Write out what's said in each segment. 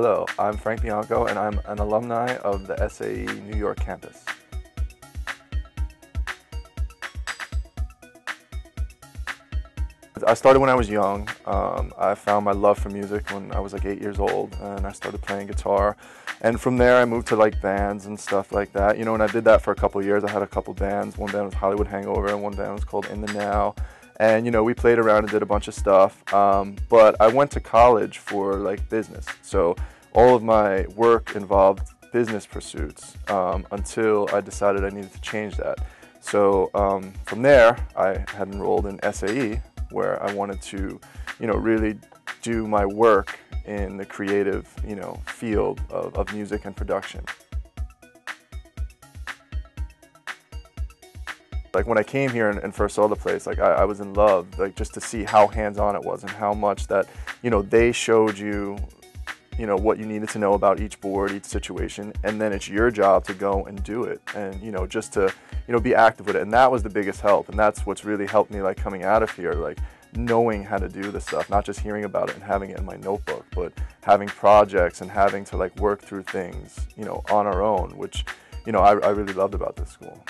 Hello, I'm Frank Bianco and I'm an alumni of the SAE New York campus. I started when I was young. I found my love for music when I was like 8 years old, and I started playing guitar. And from there I moved to like bands and stuff like that. You know, and I did that for a couple of years. I had a couple bands. One band was Hollywood Hangover and one band was called In the Now. And you know, we played around and did a bunch of stuff. But I went to college for like business. So all of my work involved business pursuits until I decided I needed to change that. So from there, I had enrolled in SAE, where I wanted to, you know, really do my work in the creative, you know, field of music and production. Like when I came here and first saw the place, like I was in love, like just to see how hands-on it was and how much that, you know, they showed you, you know, what you needed to know about each board, each situation, and then it's your job to go and do it and, you know, just to, you know, be active with it. And that was the biggest help, and that's what's really helped me like coming out of here, like knowing how to do this stuff, not just hearing about it and having it in my notebook, but having projects and having to like work through things, you know, on our own, which, you know, I really loved about this school.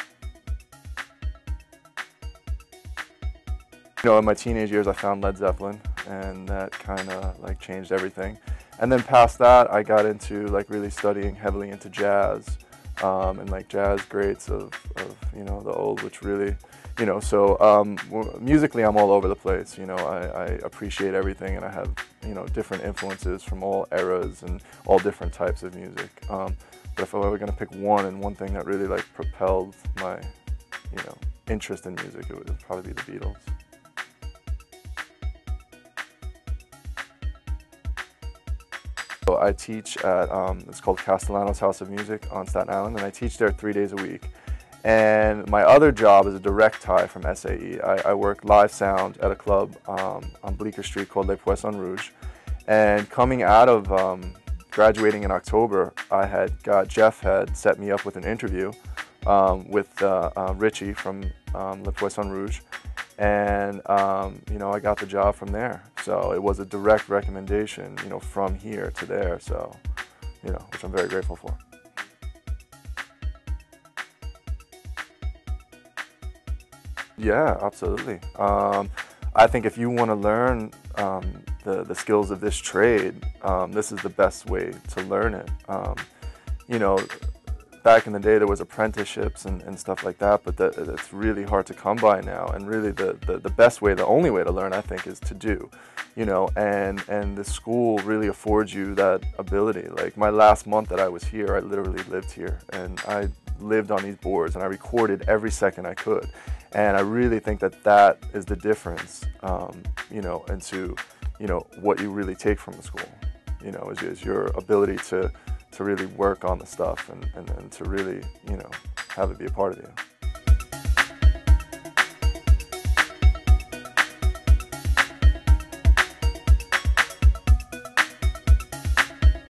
You know, in my teenage years I found Led Zeppelin, and that kind of like changed everything. And then past that, I got into like really studying heavily into jazz and like jazz greats of you know, the old, which really, you know, so musically I'm all over the place. You know, I appreciate everything, and I have, you know, different influences from all eras and all different types of music. But if I were going to pick one, and one thing that really like propelled my, you know, interest in music, it would probably be the Beatles. I teach at, it's called Castellano's House of Music on Staten Island, and I teach there 3 days a week. And my other job is a direct tie from SAE. I work live sound at a club on Bleecker Street called Le Poisson Rouge. And coming out of graduating in October, Jeff had set me up with an interview with Richie from Le Poisson Rouge. And you know, I got the job from there. So it was a direct recommendation, you know, from here to there. So, you know, which I'm very grateful for. Yeah, absolutely. I think if you want to learn the skills of this trade, this is the best way to learn it. You know, back in the day there was apprenticeships and stuff like that, but it's really hard to come by now. And really the best way, the only way to learn, I think, is to do. You know, and the school really affords you that ability. Like my last month that I was here, I literally lived here, and I lived on these boards, and I recorded every second I could. And I really think that that is the difference, you know, into, you know, what you really take from the school, you know, is your ability to really work on the stuff and to really, you know, have it be a part of you.